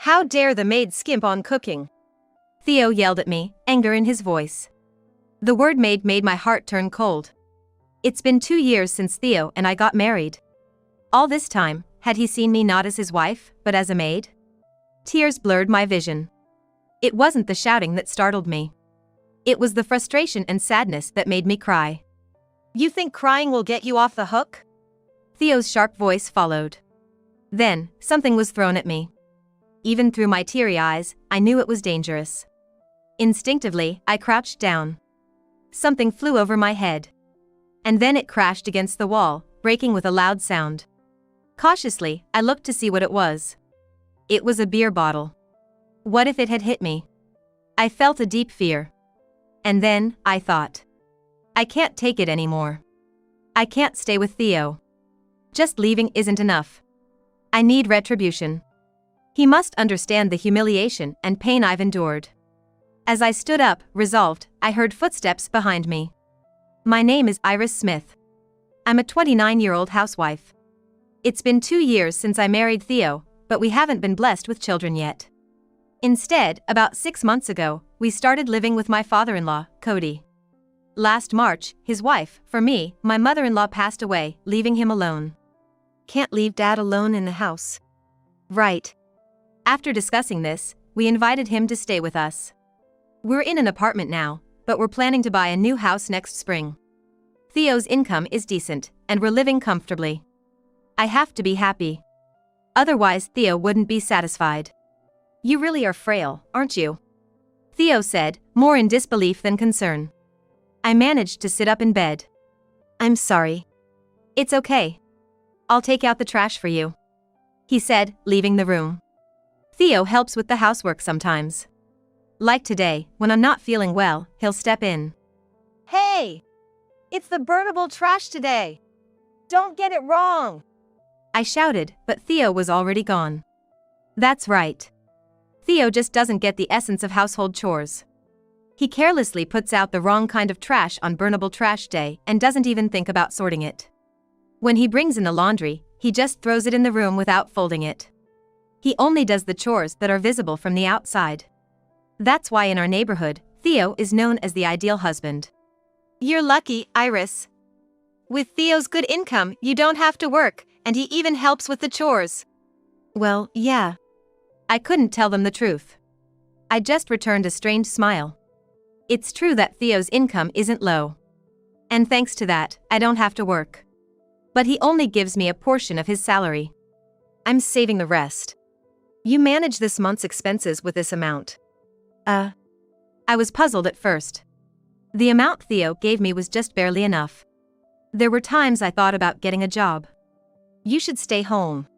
How dare the maid skimp on cooking? Theo yelled at me, anger in his voice. The word maid made my heart turn cold. It's been 2 years since Theo and I got married. All this time, had he seen me not as his wife, but as a maid? Tears blurred my vision. It wasn't the shouting that startled me. It was the frustration and sadness that made me cry. You think crying will get you off the hook? Theo's sharp voice followed. Then, something was thrown at me. Even through my teary eyes, I knew it was dangerous. Instinctively, I crouched down. Something flew over my head. And then it crashed against the wall, breaking with a loud sound. Cautiously, I looked to see what it was. It was a beer bottle. What if it had hit me? I felt a deep fear. And then, I thought. I can't take it anymore. I can't stay with Theo. Just leaving isn't enough. I need retribution. He must understand the humiliation and pain I've endured. As I stood up, resolved, I heard footsteps behind me. My name is Iris Smith. I'm a 29-year-old housewife. It's been 2 years since I married Theo, but we haven't been blessed with children yet. Instead, about 6 months ago, we started living with my father-in-law, Cody. Last March, his wife, for me, my mother-in-law passed away, leaving him alone. Can't leave Dad alone in the house. Right. After discussing this, we invited him to stay with us. We're in an apartment now, but we're planning to buy a new house next spring. Theo's income is decent, and we're living comfortably. I have to be happy. Otherwise, Theo wouldn't be satisfied. You really are frail, aren't you? Theo said, more in disbelief than concern. I managed to sit up in bed. I'm sorry. It's okay. I'll take out the trash for you, he said, leaving the room. Theo helps with the housework sometimes. Like today, when I'm not feeling well, he'll step in. Hey! It's the burnable trash today! Don't get it wrong! I shouted, but Theo was already gone. That's right. Theo just doesn't get the essence of household chores. He carelessly puts out the wrong kind of trash on burnable trash day and doesn't even think about sorting it. When he brings in the laundry, he just throws it in the room without folding it. He only does the chores that are visible from the outside. That's why in our neighborhood, Theo is known as the ideal husband. You're lucky, Iris. With Theo's good income, you don't have to work, and he even helps with the chores. Well, yeah. I couldn't tell them the truth. I just returned a strained smile. It's true that Theo's income isn't low. And thanks to that, I don't have to work. But he only gives me a portion of his salary. I'm saving the rest. You manage this month's expenses with this amount. I was puzzled at first. The amount Theo gave me was just barely enough. There were times I thought about getting a job. You should stay home.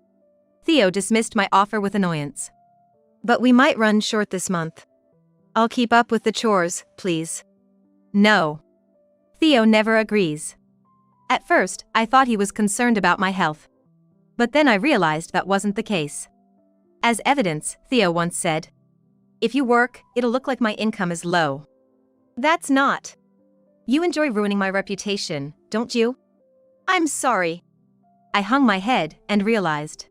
Theo dismissed my offer with annoyance. But we might run short this month. I'll keep up with the chores, please. No. Theo never agrees. At first, I thought he was concerned about my health. But then I realized that wasn't the case. As evidence, Theo once said, if you work, it'll look like my income is low. That's not. You enjoy ruining my reputation, don't you? I'm sorry. I hung my head and realized.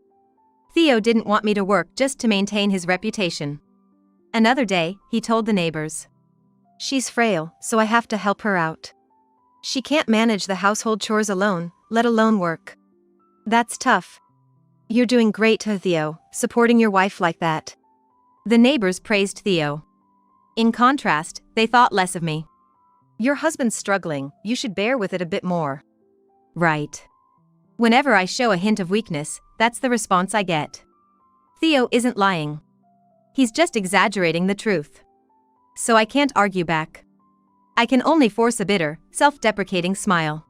Theo didn't want me to work just to maintain his reputation. Another day, he told the neighbors. She's frail, so I have to help her out. She can't manage the household chores alone, let alone work. That's tough. You're doing great, Theo, supporting your wife like that. The neighbors praised Theo. In contrast, they thought less of me. Your husband's struggling, you should bear with it a bit more. Right. Whenever I show a hint of weakness, that's the response I get. Theo isn't lying. He's just exaggerating the truth. So I can't argue back. I can only force a bitter, self-deprecating smile.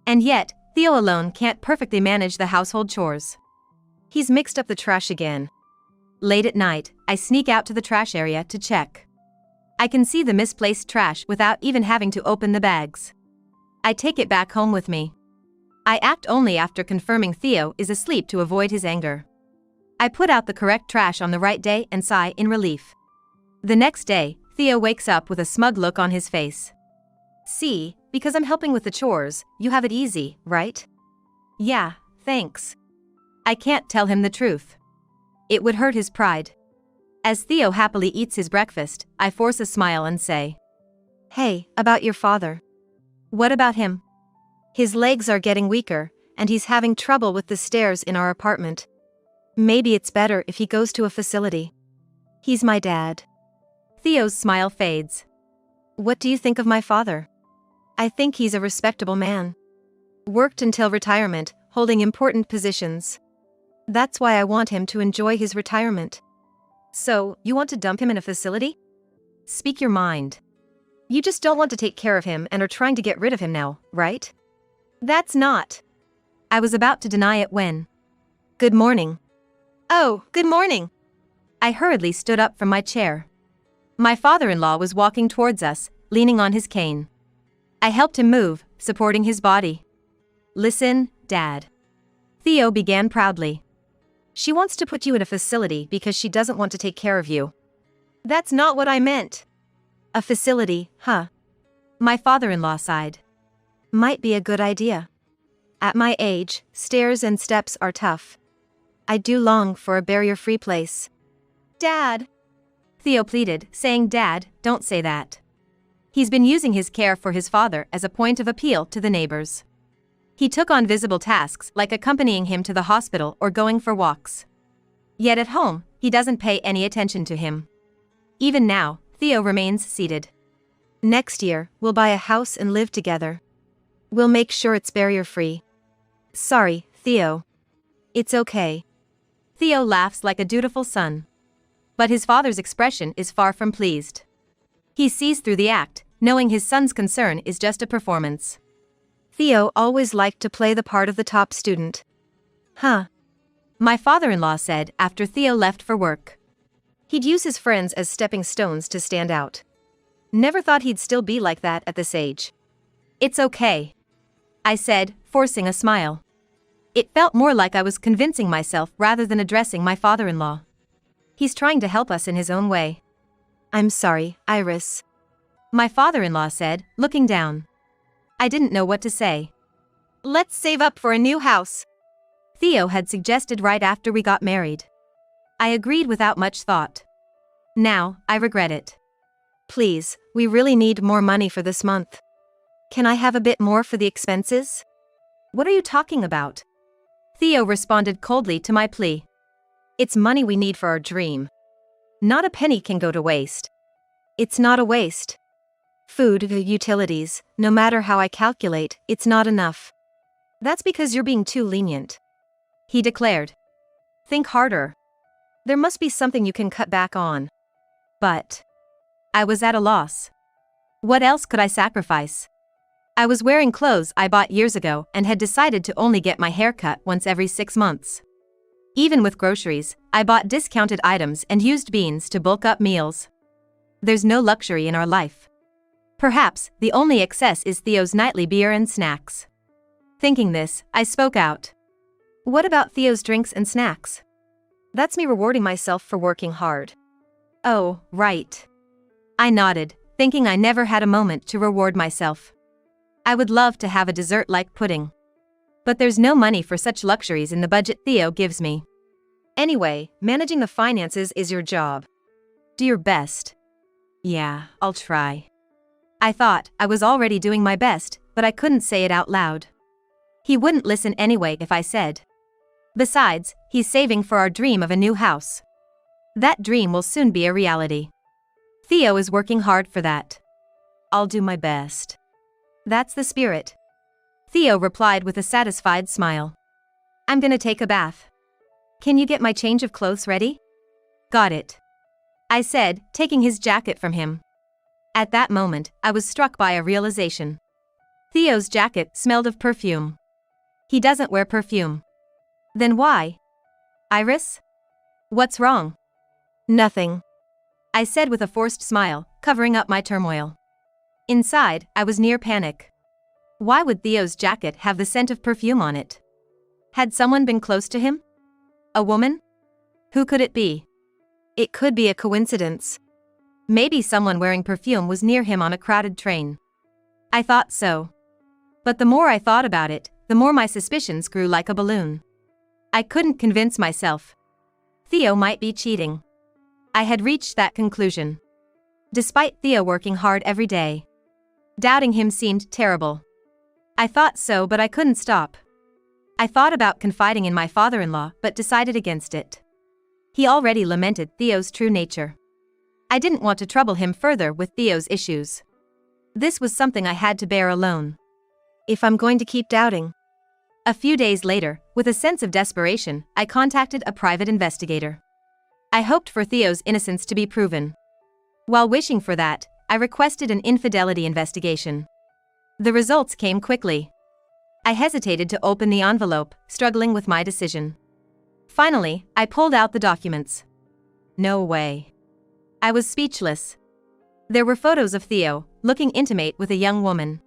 And yet, Theo alone can't perfectly manage the household chores. He's mixed up the trash again. Late at night, I sneak out to the trash area to check. I can see the misplaced trash without even having to open the bags. I take it back home with me. I act only after confirming Theo is asleep to avoid his anger. I put out the correct trash on the right day and sigh in relief. The next day, Theo wakes up with a smug look on his face. See, because I'm helping with the chores, you have it easy, right? Yeah, thanks. I can't tell him the truth. It would hurt his pride. As Theo happily eats his breakfast, I force a smile and say, "Hey, about your father. What about him? His legs are getting weaker, and he's having trouble with the stairs in our apartment. Maybe it's better if he goes to a facility. He's my dad." Theo's smile fades. "What do you think of my father?" "I think he's a respectable man. Worked until retirement, holding important positions. That's why I want him to enjoy his retirement." "So, you want to dump him in a facility? Speak your mind. You just don't want to take care of him and are trying to get rid of him now, right?" "That's not." I was about to deny it when. "Good morning." "Oh, good morning." I hurriedly stood up from my chair. My father-in-law was walking towards us, leaning on his cane. I helped him move, supporting his body. "Listen, Dad." Theo began proudly. "She wants to put you in a facility because she doesn't want to take care of you." "That's not what I meant." "A facility, huh?" My father-in-law sighed. "Might be a good idea. At my age, stairs and steps are tough. I do long for a barrier-free place." "Dad," Theo pleaded, saying, "Dad, don't say that." He's been using his care for his father as a point of appeal to the neighbors. He took on visible tasks like accompanying him to the hospital or going for walks. Yet at home, he doesn't pay any attention to him. Even now, Theo remains seated. "Next year, we'll buy a house and live together. We'll make sure it's barrier-free." "Sorry, Theo." "It's okay." Theo laughs like a dutiful son. But his father's expression is far from pleased. He sees through the act, knowing his son's concern is just a performance. "Theo always liked to play the part of the top student." "Huh?" My father-in-law said after Theo left for work. He'd use his friends as stepping stones to stand out. Never thought he'd still be like that at this age. "It's okay," I said, forcing a smile. It felt more like I was convincing myself rather than addressing my father-in-law. He's trying to help us in his own way. "I'm sorry, Iris," my father-in-law said, looking down. I didn't know what to say. "Let's save up for a new house," Theo had suggested right after we got married. I agreed without much thought. Now, I regret it. "Please, we really need more money for this month. Can I have a bit more for the expenses?" "What are you talking about?" Theo responded coldly to my plea. "It's money we need for our dream. Not a penny can go to waste." "It's not a waste. Food, utilities, no matter how I calculate, it's not enough." "That's because you're being too lenient," he declared. "Think harder. There must be something you can cut back on." But I was at a loss. What else could I sacrifice? I was wearing clothes I bought years ago and had decided to only get my hair cut once every 6 months. Even with groceries, I bought discounted items and used beans to bulk up meals. There's no luxury in our life. Perhaps the only excess is Theo's nightly beer and snacks. Thinking this, I spoke out. "What about Theo's drinks and snacks? That's me rewarding myself for working hard." "Oh, right." I nodded, thinking I never had a moment to reward myself. I would love to have a dessert like pudding. But there's no money for such luxuries in the budget Theo gives me. "Anyway, managing the finances is your job. Do your best." "Yeah, I'll try." I thought I was already doing my best, but I couldn't say it out loud. He wouldn't listen anyway if I said. Besides, he's saving for our dream of a new house. That dream will soon be a reality. Theo is working hard for that. "I'll do my best." "That's the spirit," Theo replied with a satisfied smile. "I'm gonna take a bath. Can you get my change of clothes ready?" "Got it," I said, taking his jacket from him. At that moment, I was struck by a realization. Theo's jacket smelled of perfume. He doesn't wear perfume. Then why? "Iris? What's wrong?" "Nothing," I said with a forced smile, covering up my turmoil. Inside, I was near panic. Why would Theo's jacket have the scent of perfume on it? Had someone been close to him? A woman? Who could it be? It could be a coincidence. Maybe someone wearing perfume was near him on a crowded train. I thought so. But the more I thought about it, the more my suspicions grew like a balloon. I couldn't convince myself. Theo might be cheating. I had reached that conclusion. Despite Theo working hard every day. Doubting him seemed terrible. I thought so, but I couldn't stop. I thought about confiding in my father-in-law, but decided against it. He already lamented Theo's true nature. I didn't want to trouble him further with Theo's issues. This was something I had to bear alone. If I'm going to keep doubting. A few days later, with a sense of desperation, I contacted a private investigator. I hoped for Theo's innocence to be proven. While wishing for that, I requested an infidelity investigation. The results came quickly. I hesitated to open the envelope, struggling with my decision. Finally, I pulled out the documents. No way. I was speechless. There were photos of Theo, looking intimate with a young woman.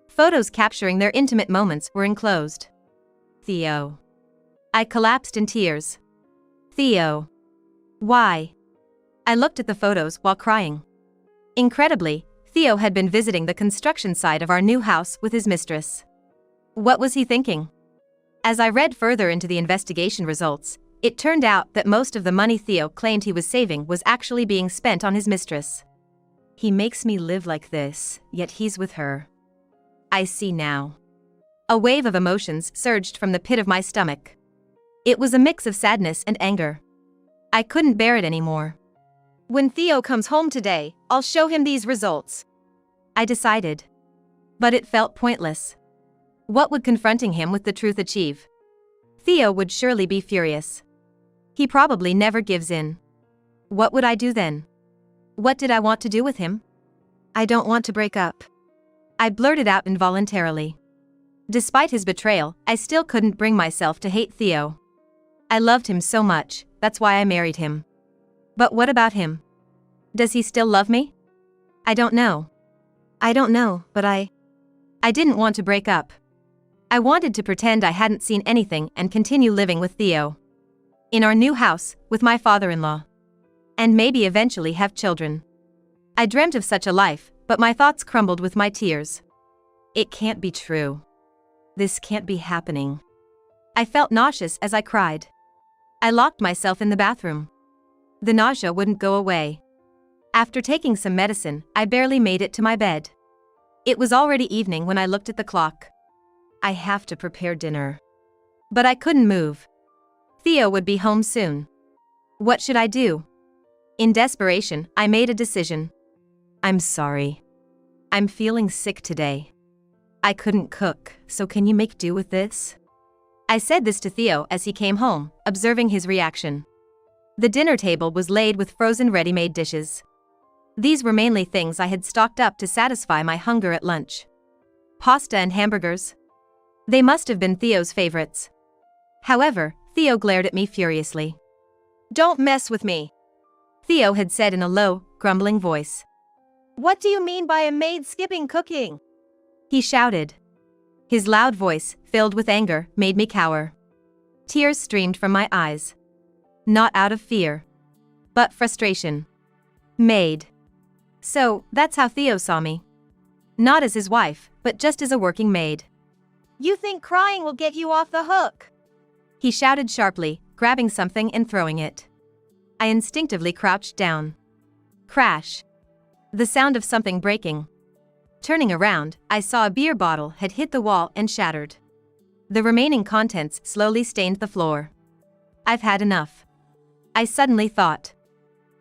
Photos capturing their intimate moments were enclosed. Theo. I collapsed in tears. Theo. Why? I looked at the photos while crying. Incredibly, Theo had been visiting the construction site of our new house with his mistress. What was he thinking? As I read further into the investigation results, it turned out that most of the money Theo claimed he was saving was actually being spent on his mistress. He makes me live like this, yet he's with her. I see now. A wave of emotions surged from the pit of my stomach. It was a mix of sadness and anger. I couldn't bear it anymore. When Theo comes home today, I'll show him these results. I decided. But it felt pointless. What would confronting him with the truth achieve? Theo would surely be furious. He probably never gives in. What would I do then? What did I want to do with him? I don't want to break up. I blurted out involuntarily. Despite his betrayal, I still couldn't bring myself to hate Theo. I loved him so much, that's why I married him. But what about him? Does he still love me? I don't know. But I didn't want to break up. I wanted to pretend I hadn't seen anything and continue living with Theo. In our new house, with my father-in-law. And maybe eventually have children. I dreamt of such a life, but my thoughts crumbled with my tears. It can't be true. This can't be happening. I felt nauseous as I cried. I locked myself in the bathroom. The nausea wouldn't go away. After taking some medicine, I barely made it to my bed. It was already evening when I looked at the clock. I have to prepare dinner. But I couldn't move. Theo would be home soon. What should I do? In desperation, I made a decision. I'm sorry. I'm feeling sick today. I couldn't cook, so can you make do with this? I said this to Theo as he came home, observing his reaction. The dinner table was laid with frozen ready-made dishes. These were mainly things I had stocked up to satisfy my hunger at lunch. Pasta and hamburgers. They must have been Theo's favorites. However, Theo glared at me furiously. Don't mess with me, Theo had said in a low, grumbling voice. What do you mean by a maid skipping cooking? He shouted. His loud voice, filled with anger, made me cower. Tears streamed from my eyes. Not out of fear, but frustration. Maid. So, that's how Theo saw me. Not as his wife, but just as a working maid. You think crying will get you off the hook? He shouted sharply, grabbing something and throwing it. I instinctively crouched down. Crash. The sound of something breaking. Turning around, I saw a beer bottle had hit the wall and shattered. The remaining contents slowly stained the floor. I've had enough. I suddenly thought.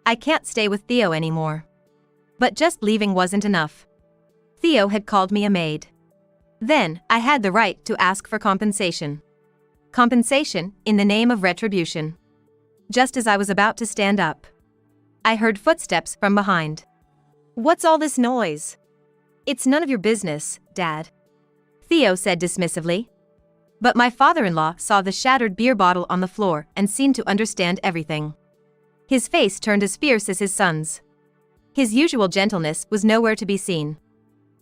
I can't stay with Theo anymore. But just leaving wasn't enough. Theo had called me a maid. Then, I had the right to ask for compensation. Compensation, in the name of retribution. Just as I was about to stand up, I heard footsteps from behind. What's all this noise? It's none of your business, Dad, Theo said dismissively. But my father-in-law saw the shattered beer bottle on the floor and seemed to understand everything. His face turned as fierce as his son's. His usual gentleness was nowhere to be seen.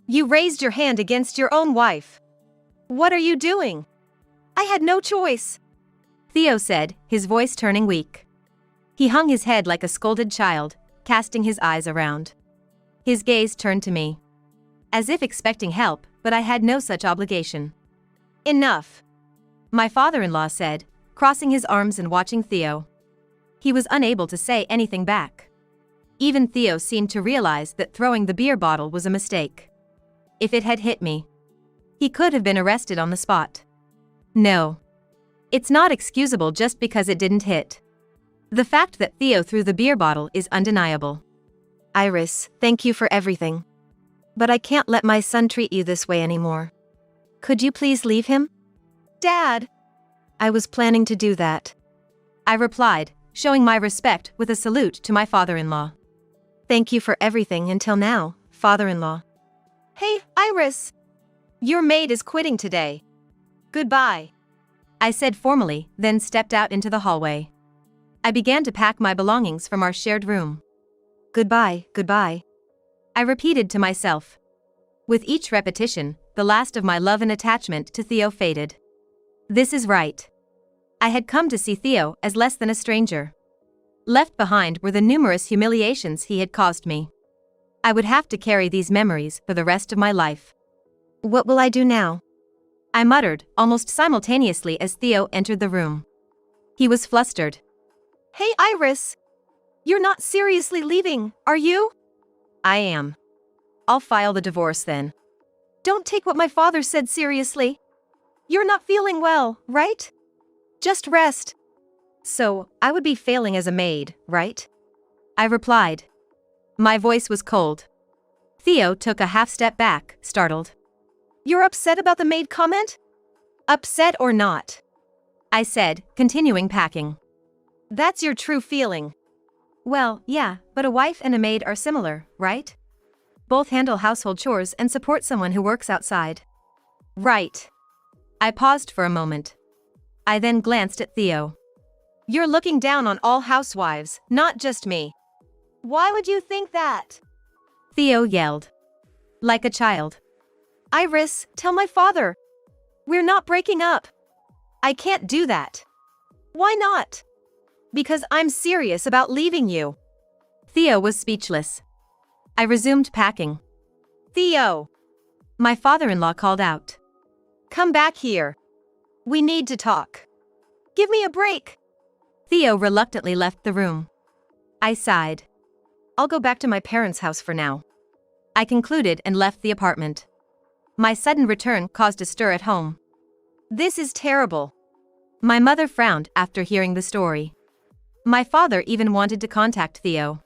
You raised your hand against your own wife. What are you doing? I had no choice, Theo said, his voice turning weak. He hung his head like a scolded child, casting his eyes around. His gaze turned to me. As if expecting help, but I had no such obligation. Enough, my father-in-law said, crossing his arms and watching Theo. He was unable to say anything back. Even Theo seemed to realize that throwing the beer bottle was a mistake. If it had hit me, he could have been arrested on the spot. No. It's not excusable just because it didn't hit. The fact that Theo threw the beer bottle is undeniable. Iris, thank you for everything. But I can't let my son treat you this way anymore. Could you please leave him? Dad! I was planning to do that. I replied, showing my respect with a salute to my father-in-law. Thank you for everything until now, father-in-law. Hey, Iris! Your maid is quitting today. Goodbye. I said formally, then stepped out into the hallway. I began to pack my belongings from our shared room. Goodbye, goodbye. I repeated to myself. With each repetition, the last of my love and attachment to Theo faded. This is right. I had come to see Theo as less than a stranger. Left behind were the numerous humiliations he had caused me. I would have to carry these memories for the rest of my life. What will I do now? I muttered, almost simultaneously as Theo entered the room. He was flustered. Hey, Iris! You're not seriously leaving, are you? I am. I'll file the divorce then. Don't take what my father said seriously. You're not feeling well, right? Just rest. So, I would be failing as a maid, right? I replied. My voice was cold. Theo took a half step back, startled. You're upset about the maid comment? Upset or not? I said, continuing packing. That's your true feeling. Well, yeah, but a wife and a maid are similar, right? Both handle household chores and support someone who works outside. Right. I paused for a moment. I then glanced at Theo. You're looking down on all housewives, not just me. Why would you think that? Theo yelled. Like a child. Iris, tell my father. We're not breaking up. I can't do that. Why not? Because I'm serious about leaving you. Theo was speechless. I resumed packing. Theo! My father-in-law called out. Come back here. We need to talk. Give me a break. Theo reluctantly left the room. I sighed. I'll go back to my parents' house for now. I concluded and left the apartment. My sudden return caused a stir at home. This is terrible. My mother frowned after hearing the story. My father even wanted to contact Theo.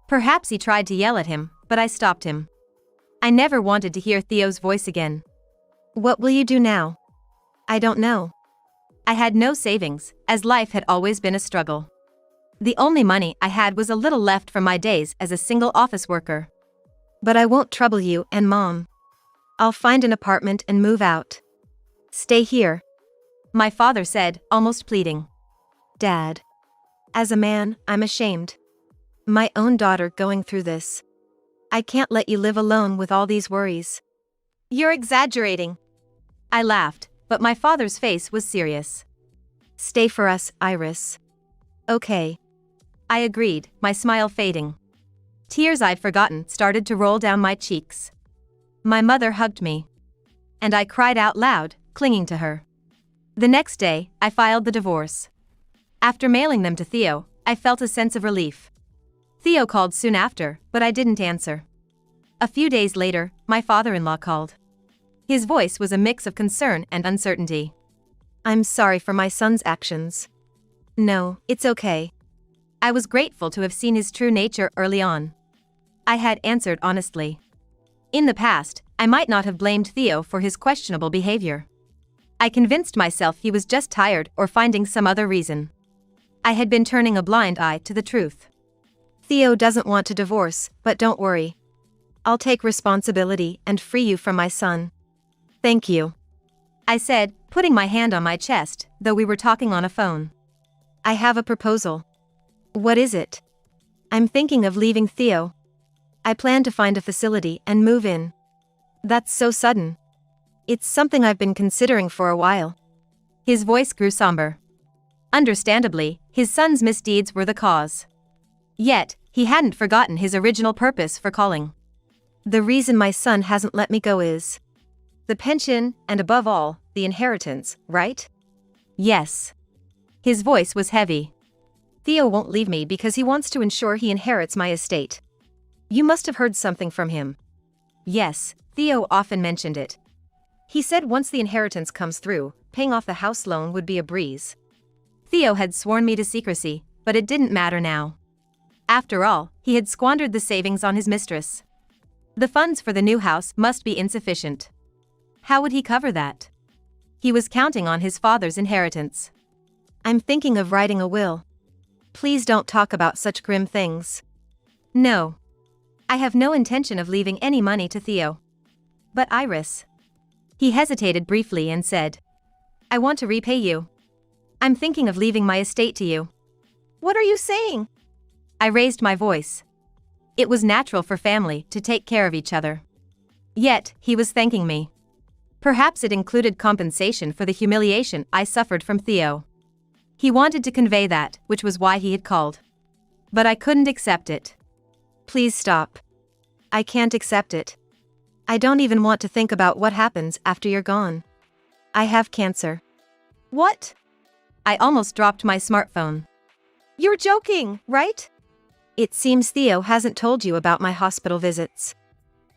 Perhaps he tried to yell at him, but I stopped him. I never wanted to hear Theo's voice again. What will you do now? I don't know. I had no savings, as life had always been a struggle. The only money I had was a little left from my days as a single office worker. But I won't trouble you and Mom. I'll find an apartment and move out. Stay here. My father said, almost pleading. Dad. As a man, I'm ashamed. My own daughter going through this. I can't let you live alone with all these worries. You're exaggerating. I laughed, but my father's face was serious. Stay for us, Iris. Okay. I agreed, my smile fading. Tears I'd forgotten started to roll down my cheeks. My mother hugged me. And I cried out loud, clinging to her. The next day, I filed the divorce. After mailing them to Theo, I felt a sense of relief. Theo called soon after, but I didn't answer. A few days later, my father-in-law called. His voice was a mix of concern and uncertainty. I'm sorry for my son's actions. No, it's okay. I was grateful to have seen his true nature early on. I had answered honestly. In the past, I might not have blamed Theo for his questionable behavior. I convinced myself he was just tired or finding some other reason. I had been turning a blind eye to the truth. Theo doesn't want to divorce, but don't worry. I'll take responsibility and free you from my son. Thank you. I said, putting my hand on my chest, though we were talking on a phone. I have a proposal. What is it? I'm thinking of leaving Theo. I plan to find a facility and move in. That's so sudden. It's something I've been considering for a while. His voice grew somber. Understandably, his son's misdeeds were the cause. Yet, he hadn't forgotten his original purpose for calling. The reason my son hasn't let me go is the pension, and above all, the inheritance, right? Yes. His voice was heavy. Theo won't leave me because he wants to ensure he inherits my estate. You must have heard something from him. Yes, Theo often mentioned it. He said once the inheritance comes through, paying off the house loan would be a breeze. Theo had sworn me to secrecy, but it didn't matter now. After all, he had squandered the savings on his mistress. The funds for the new house must be insufficient. How would he cover that? He was counting on his father's inheritance. I'm thinking of writing a will. Please don't talk about such grim things. No. I have no intention of leaving any money to Theo. But Iris. He hesitated briefly and said, I want to repay you. I'm thinking of leaving my estate to you. What are you saying? I raised my voice. It was natural for family to take care of each other. Yet, he was thanking me. Perhaps it included compensation for the humiliation I suffered from Theo. He wanted to convey that, which was why he had called. But I couldn't accept it. Please stop. I can't accept it. I don't even want to think about what happens after you're gone. I have cancer. What? I almost dropped my smartphone. You're joking, right? It seems Theo hasn't told you about my hospital visits.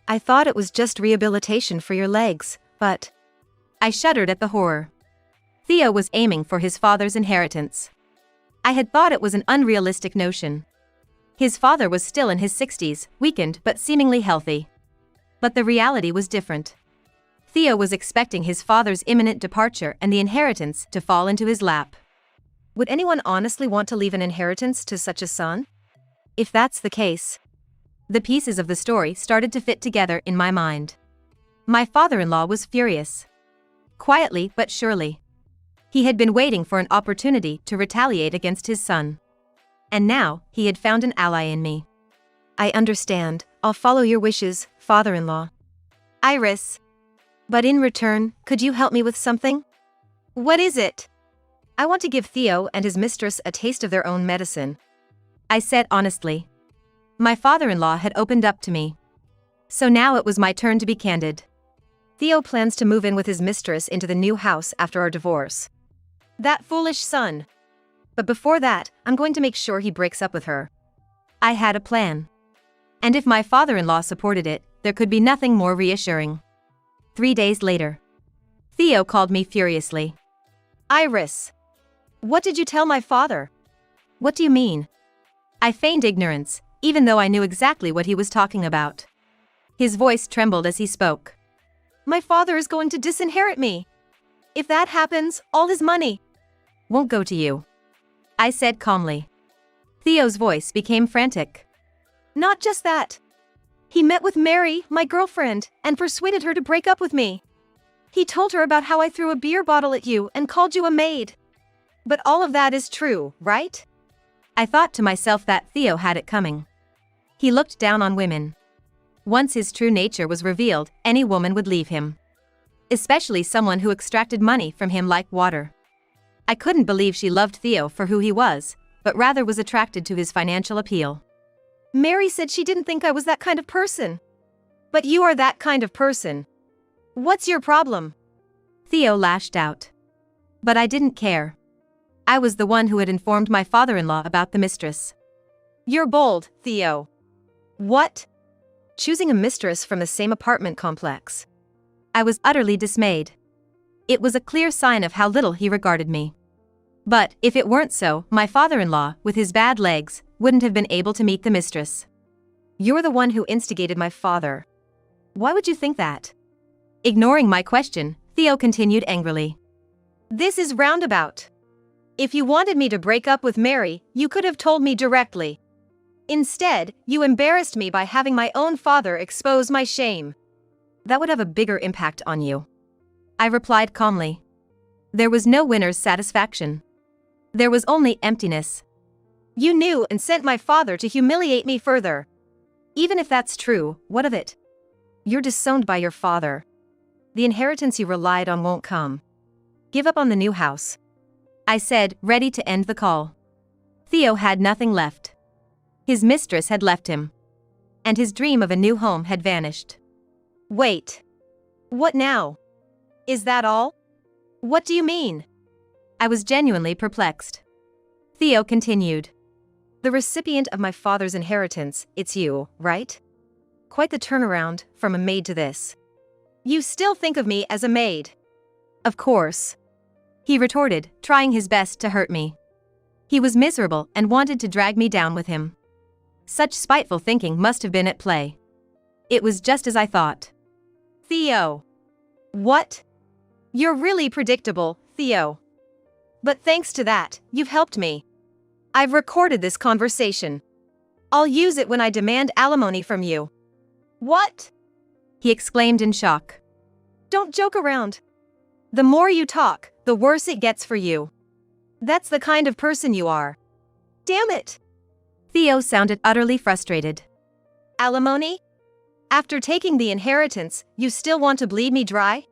I thought it was just rehabilitation for your legs, but... I shuddered at the horror. Theo was aiming for his father's inheritance. I had thought it was an unrealistic notion. His father was still in his 60s, weakened but seemingly healthy. But the reality was different. Theo was expecting his father's imminent departure and the inheritance to fall into his lap. Would anyone honestly want to leave an inheritance to such a son? If that's the case... The pieces of the story started to fit together in my mind. My father-in-law was furious. Quietly but surely. He had been waiting for an opportunity to retaliate against his son. And now, he had found an ally in me. I understand. I'll follow your wishes, father-in-law. Iris. But in return, could you help me with something? What is it? I want to give Theo and his mistress a taste of their own medicine. I said honestly. My father-in-law had opened up to me. So now it was my turn to be candid. Theo plans to move in with his mistress into the new house after our divorce. That foolish son. But before that, I'm going to make sure he breaks up with her. I had a plan. And if my father-in-law supported it, there could be nothing more reassuring. 3 days later. Theo called me furiously. Iris. What did you tell my father? What do you mean? I feigned ignorance, even though I knew exactly what he was talking about. His voice trembled as he spoke. My father is going to disinherit me. If that happens, all his money won't go to you. I said calmly. Theo's voice became frantic. Not just that. He met with Mary, my girlfriend, and persuaded her to break up with me. He told her about how I threw a beer bottle at you and called you a maid. But all of that is true, right? I thought to myself that Theo had it coming. He looked down on women. Once his true nature was revealed, any woman would leave him. Especially someone who extracted money from him like water. I couldn't believe she loved Theo for who he was, but rather was attracted to his financial appeal. Mary said she didn't think I was that kind of person. But you are that kind of person. What's your problem? Theo lashed out. But I didn't care. I was the one who had informed my father-in-law about the mistress. You're bold, Theo. What? Choosing a mistress from the same apartment complex. I was utterly dismayed. It was a clear sign of how little he regarded me. But, if it weren't so, my father-in-law, with his bad legs, wouldn't have been able to meet the mistress. You're the one who instigated my father. Why would you think that? Ignoring my question, Theo continued angrily. This is roundabout. If you wanted me to break up with Mary, you could have told me directly. Instead, you embarrassed me by having my own father expose my shame. That would have a bigger impact on you. I replied calmly. There was no winner's satisfaction. There was only emptiness. You knew and sent my father to humiliate me further. Even if that's true, what of it? You're disowned by your father. The inheritance you relied on won't come. Give up on the new house. I said, ready to end the call. Theo had nothing left. His mistress had left him. And his dream of a new home had vanished. Wait. What now? Is that all? What do you mean? I was genuinely perplexed. Theo continued. The recipient of my father's inheritance, it's you, right? Quite the turnaround from a maid to this. You still think of me as a maid? Of course. He retorted, trying his best to hurt me. He was miserable and wanted to drag me down with him. Such spiteful thinking must have been at play. It was just as I thought. Theo. What? You're really predictable, Theo. But thanks to that, you've helped me. I've recorded this conversation. I'll use it when I demand alimony from you. What? He exclaimed in shock. Don't joke around. The more you talk, the worse it gets for you. That's the kind of person you are. Damn it! Theo sounded utterly frustrated. Alimony? After taking the inheritance, you still want to bleed me dry?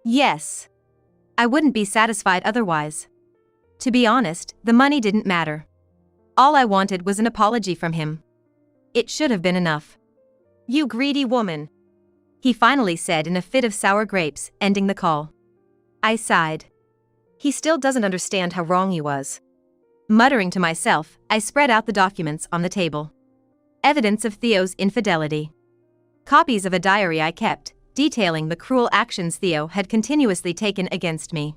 Yes. I wouldn't be satisfied otherwise. To be honest, the money didn't matter. All I wanted was an apology from him. It should have been enough. You greedy woman. He finally said in a fit of sour grapes, ending the call. I sighed. He still doesn't understand how wrong he was. Muttering to myself, I spread out the documents on the table. Evidence of Theo's infidelity. Copies of a diary I kept, detailing the cruel actions Theo had continuously taken against me.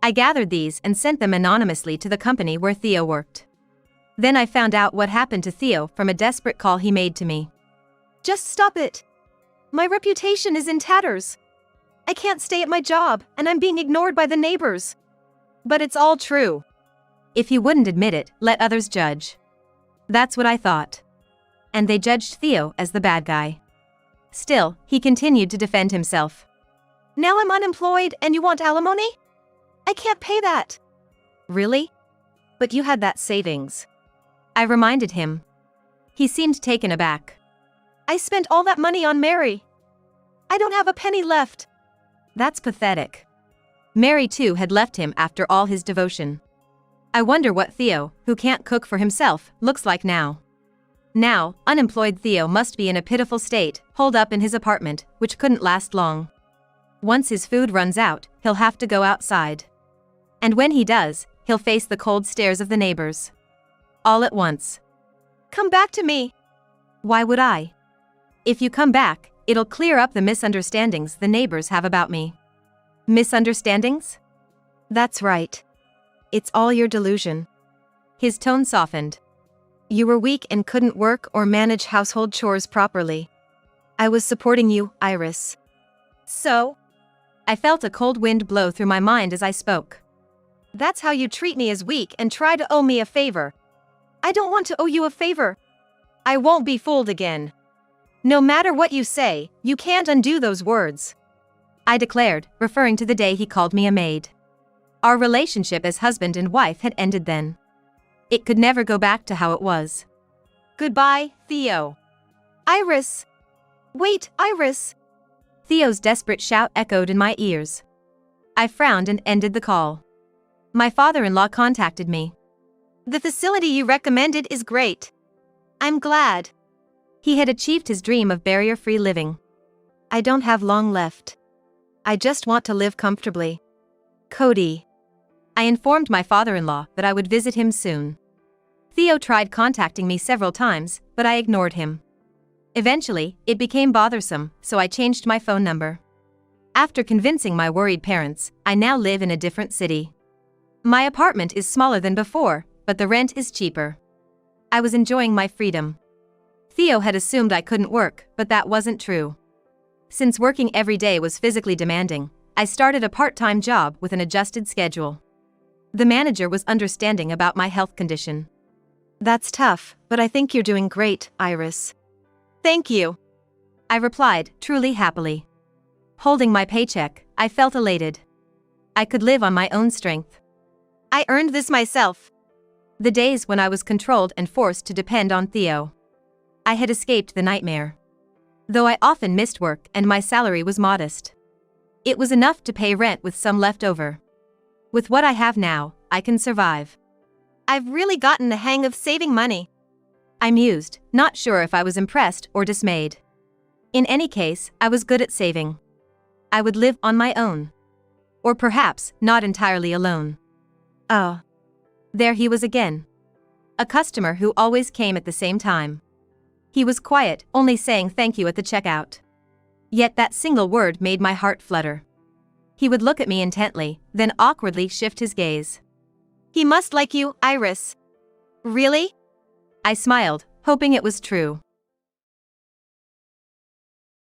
I gathered these and sent them anonymously to the company where Theo worked. Then I found out what happened to Theo from a desperate call he made to me. Just stop it. My reputation is in tatters. I can't stay at my job, and I'm being ignored by the neighbors. But it's all true. If you wouldn't admit it, let others judge. That's what I thought. And they judged Theo as the bad guy. Still, he continued to defend himself. Now I'm unemployed and you want alimony? I can't pay that. Really? But you had that savings. I reminded him. He seemed taken aback. I spent all that money on Mary. I don't have a penny left. That's pathetic. Mary too had left him after all his devotion. I wonder what Theo, who can't cook for himself, looks like now. Now, unemployed Theo must be in a pitiful state, holed up in his apartment, which couldn't last long. Once his food runs out, he'll have to go outside. And when he does, he'll face the cold stares of the neighbors. All at once. Come back to me. Why would I? If you come back, it'll clear up the misunderstandings the neighbors have about me. Misunderstandings? That's right. It's all your delusion. His tone softened. You were weak and couldn't work or manage household chores properly. I was supporting you, Iris. So? I felt a cold wind blow through my mind as I spoke. That's how you treat me as weak and try to owe me a favor. I don't want to owe you a favor. I won't be fooled again. No matter what you say, you can't undo those words. I declared, referring to the day he called me a maid. Our relationship as husband and wife had ended then. It could never go back to how it was. Goodbye, Theo. Iris. Wait, Iris. Theo's desperate shout echoed in my ears. I frowned and ended the call. My father-in-law contacted me. The facility you recommended is great. I'm glad. He had achieved his dream of barrier-free living. I don't have long left. I just want to live comfortably. Cody. I informed my father-in-law that I would visit him soon. Theo tried contacting me several times, but I ignored him. Eventually, it became bothersome, so I changed my phone number. After convincing my worried parents, I now live in a different city. My apartment is smaller than before, but the rent is cheaper. I was enjoying my freedom. Theo had assumed I couldn't work, but that wasn't true. Since working every day was physically demanding, I started a part-time job with an adjusted schedule. The manager was understanding about my health condition. That's tough, but I think you're doing great, Iris. Thank you. I replied, truly happily. Holding my paycheck, I felt elated. I could live on my own strength. I earned this myself. The days when I was controlled and forced to depend on Theo. I had escaped the nightmare. Though I often missed work and my salary was modest. It was enough to pay rent with some left over. With what I have now, I can survive. I've really gotten the hang of saving money. I mused, not sure if I was impressed or dismayed. In any case, I was good at saving. I would live on my own. Or perhaps, not entirely alone. Oh. There he was again. A customer who always came at the same time. He was quiet, only saying thank you at the checkout. Yet that single word made my heart flutter. He would look at me intently, then awkwardly shift his gaze. He must like you, Iris. Really? I smiled, hoping it was true.